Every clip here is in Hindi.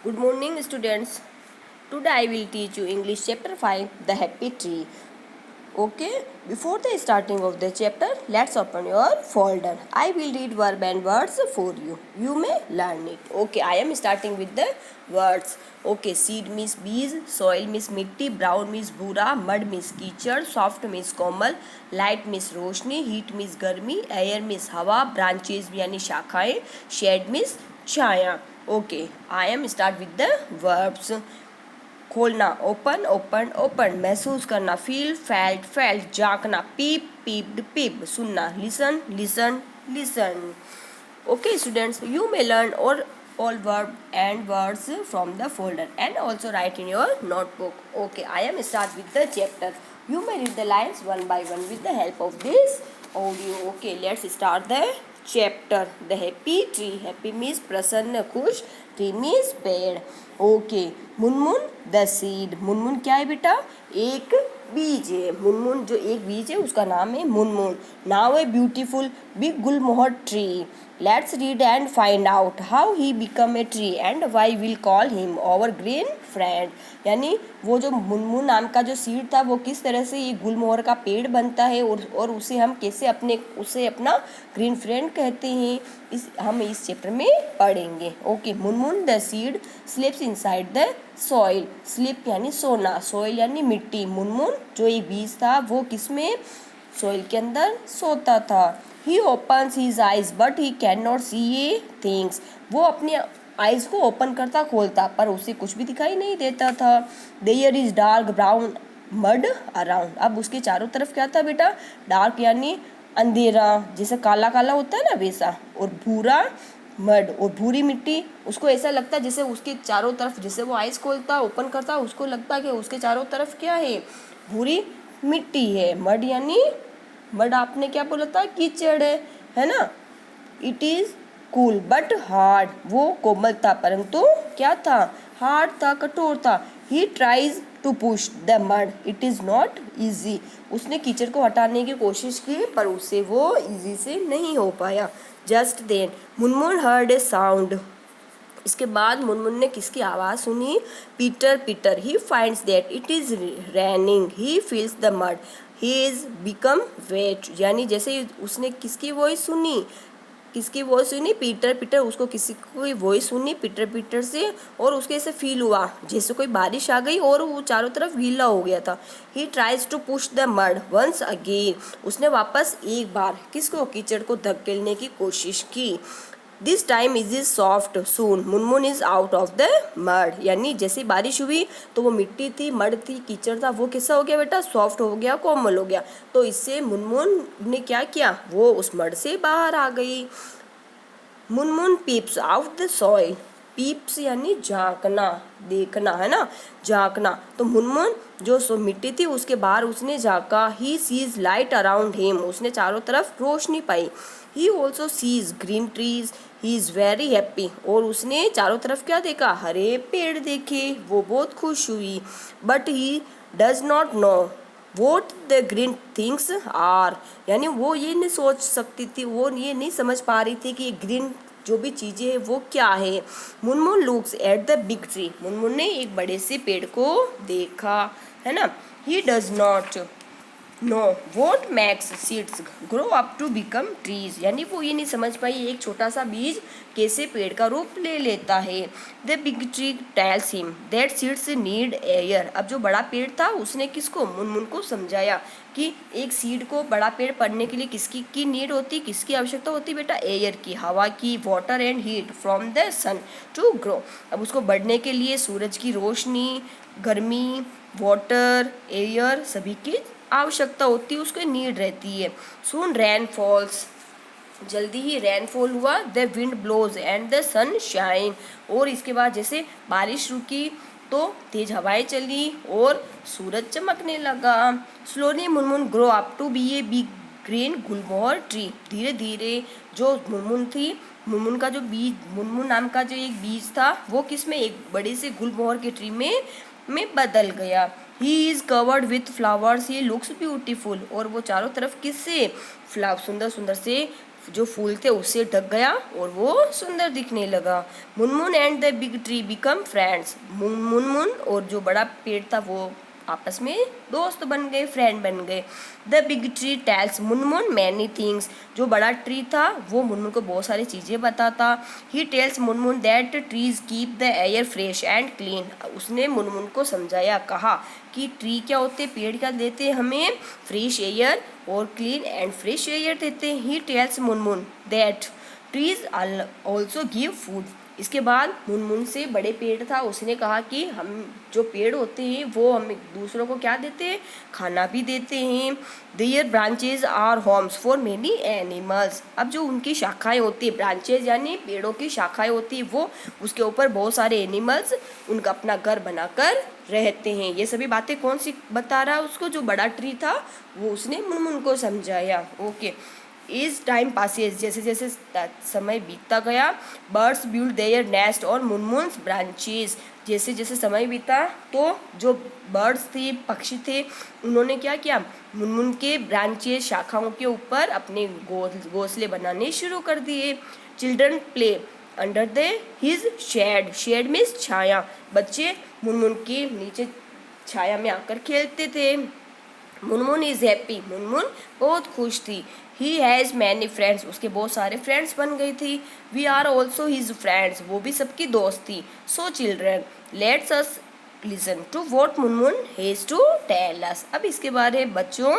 Good morning, students. Today I will teach you English chapter 5, The Happy Tree. Okay, before the starting of the chapter, let's open your folder. I will read verb and words for you. You may learn it. Okay, I am starting with the words. Okay, seed means bees, soil means mitti, brown means bhura, mud means कीचड़, soft means कोमल, light means रोशनी, heat means गर्मी, air means हवा, branches यानी शाखाएं, shade means Chhaya. Okay, I am start with the verbs. खोलना ओपन ओपन ओपन, महसूस करना फील फेल्ट फेल्ट, झांकना पीप पीप्ड पीप, सुनना listen listen listen. Okay students, you may learn all verb and words from the folder and also write in your notebook. Okay, I am start with the chapter. You may read the lines one by one with the help of this audio. Okay, let's start the chapter. The happy tree. Happy means प्रसन्न खुश, tree means पेड़. Okay, Munmun the seed. Munmun क्या है बेटा? एक बीज है. मुनमुन जो एक बीज है उसका नाम है Munmun. Now a beautiful big Gulmohar tree. Let's read and find out how he become a tree and why we'll call him our green friend. यानी वो जो मुनमुन नाम का जो सीड था वो किस तरह से ये गुलमोहर का पेड़ बनता है और उसे हम कैसे उसे अपना ग्रीन फ्रेंड कहते हैं, हम इस चैप्टर में पढ़ेंगे. Okay, Munmun the seed slips inside the soil. Slip यानी सोना, सॉइल यानी मिट्टी. मुनमुन जो एक बीज था वो किस में? सॉइल के अंदर सोता था. ही opens his eyes but he cannot see things. वो अपने आइज को ओपन करता खोलता पर उसे कुछ भी दिखाई नहीं देता था. There is dark brown mud around. अब उसके चारों तरफ क्या था बेटा? डार्क यानी अंधेरा, जैसे काला काला होता है ना वैसा, और भूरा मड और भूरी मिट्टी. उसको ऐसा लगता जैसे उसके चारों तरफ, जैसे वो आइज खोलता ओपन करता उसको लगता कि उसके चारों तरफ क्या है? भूरी मिट्टी है. मड यानी मड आपने क्या बोला था? कीचड़ है ना. It is cool but hard. वो कोमल था परंतु क्या था? हार्ड था, कठोर था. He tries to push the mud. It is not easy. उसने कीचड़ को हटाने की कोशिश की पर उससे वो ईजी से नहीं हो पाया. Just then Munmun heard a sound. इसके बाद मुनमुन ने किसकी आवाज़ सुनी? Peter Peter. He finds that it is raining. He feels the mud. He is become wet. यानी जैसे उसने किसकी वॉइस सुनी? किसकी वॉइस सुनी? Peter Peter. उसको किसी कोई वॉइस सुनी पीटर पीटर से और उसके ऐसे फील हुआ जैसे कोई बारिश आ गई और वो चारों तरफ गीला हो गया था. He tries to push the mud once again. उसने वापस एक बार किसको? कीचड़ को धकेलने की कोशिश की. This time is soft soon. Munmun is out of the mud. यानी जैसे बारिश हुई तो वो मिट्टी थी, मड थी, कीचड़ था, वो कैसा हो गया बेटा? सॉफ्ट हो गया, कोमल हो गया. तो इससे मुनमुन ने क्या किया? वो उस मड से बाहर आ गई. Munmun peeps out the soil. Peeps यानी झांकना, देखना है ना, झांकना. तो मुनमुन जो मिट्टी थी उसके बाहर उसने झांका. He sees light around him. उसने चारों तरफ रोशनी पाई. He also sees green trees. He is very happy. और उसने चारों तरफ क्या देखा? हरे पेड़ देखे. वो बहुत खुश हुई. But he does not know what the green things are. यानी वो ये नहीं सोच सकती थी, वो ये नहीं समझ पा रही थी कि ये ग्रीन जो भी चीज़ें हैं वो क्या है. Munmun looks at the big tree. Munmun ने एक बड़े से पेड़ को देखा, है ना. He does not know what makes seeds grow up to become trees. यानी वो ये नहीं समझ पाई एक छोटा सा बीज कैसे पेड़ का रूप ले लेता है. The big tree tells him that seeds need air. अब जो बड़ा पेड़ था उसने किसको? मुनमुन को समझाया कि एक सीड को, बड़ा पेड़ पड़ने के लिए किसकी की नीड होती, किसकी आवश्यकता होती बेटा? एयर की, हवा की, water and heat from the sun to grow. अब उसको बढ़ने के लिए सूरज की रोशनी, गर्मी, वाटर, एयर सभी की आवश्यकता होती है, उसको नीड रहती है. Soon rain falls. जल्दी ही रेनफॉल हुआ. The wind blows and the sun shine. और इसके बाद जैसे बारिश रुकी तो तेज हवाएं चली और सूरज चमकने लगा. Slowly Munmun grow up to be a big green gulmohar tree. धीरे धीरे जो मुनमुन थी, मुनमुन का जो बीज, मुनमुन नाम का जो एक बीज था वो किस में? एक बड़े से गुलमोहर के ट्री में बदल गया. He is covered with flowers. He looks beautiful. और वो चारों तरफ किससे? सुंदर सुंदर से जो फूल थे उससे ढक गया और वो सुंदर दिखने लगा। Munmun and the big tree become friends. Munmun और जो बड़ा पेड़ था वो आपस में दोस्त बन गए, फ्रेंड बन गए। The big tree tells Munmun many things. जो बड़ा ट्री था वो मुनमुन को बहुत सारी चीज़ें बताता। He tells Munmun that trees keep the air fresh and clean. उसने मुनमुन को समझाया, कहा कि ट्री क्या होते, पेड़ क्या देते हैं हमें, फ्रेश एयर और क्लीन एंड फ्रेश एयर देते हैं। He tells Munmun that trees also give food. इसके बाद मुनमुन से बड़े पेड़ था, उसने कहा कि हम जो पेड़ होते हैं वो हमें दूसरों को क्या देते हैं, खाना भी देते हैं। Their branches are homes for many animals. अब जो उनकी शाखाएं होती है, ब्रांचेज यानी पेड़ों की शाखाएं होती है, वो उसके ऊपर बहुत सारे एनिमल्स उनका अपना घर बनाकर रहते हैं। ये सभी बातें कौन सी बता रहा है उसको, जो बड़ा ट्री था वो उसने मुनमुन को समझाया। ओके, इज टाइम पासेज, जैसे जैसे समय बीतता गया, बर्ड्स बिल्ड देयर नेस्ट और मुनमुन्स ब्रांचेस। जैसे जैसे समय बीता तो जो बर्ड्स थे, पक्षी थे, उन्होंने क्या किया, मुनमुन के ब्रांचेस, शाखाओं के ऊपर अपने घोंसले बनाने शुरू कर दिए। Children play under the his shade. Shade means छाया। बच्चे मुनमुन के नीचे छाया में आकर खेलते थे। Munmun is happy. मुनमुन बहुत खुश थी। He has many friends. उसके बहुत सारे फ्रेंड्स बन गई थी। We are also his friends. वो भी सबकी दोस्त थी। So children let's us listen to what Munmun has to tell us. अब इसके बारे में बच्चों,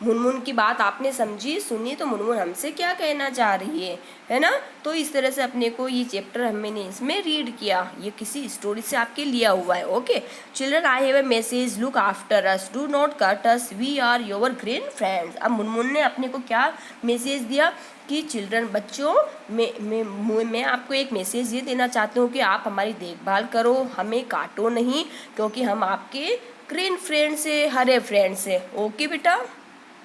मुनमुन की बात आपने समझी, सुनी, तो मुनमुन हमसे क्या कहना चाह रही है ना। तो इस तरह से अपने को ये चैप्टर हमने इसमें रीड किया, ये किसी स्टोरी से आपके लिया हुआ है। Okay children, I have a message, look after us, do not cut us, we are your great friends. अब मुनमुन ने अपने को क्या मैसेज दिया कि चिल्ड्रन, बच्चों, मैं आपको एक मैसेज ये देना चाहती हूँ कि आप हमारी देखभाल करो, हमें काटो नहीं, क्योंकि हम आपके ग्रीन फ्रेंड्स है, हरे फ्रेंड्स है। ओके बेटा।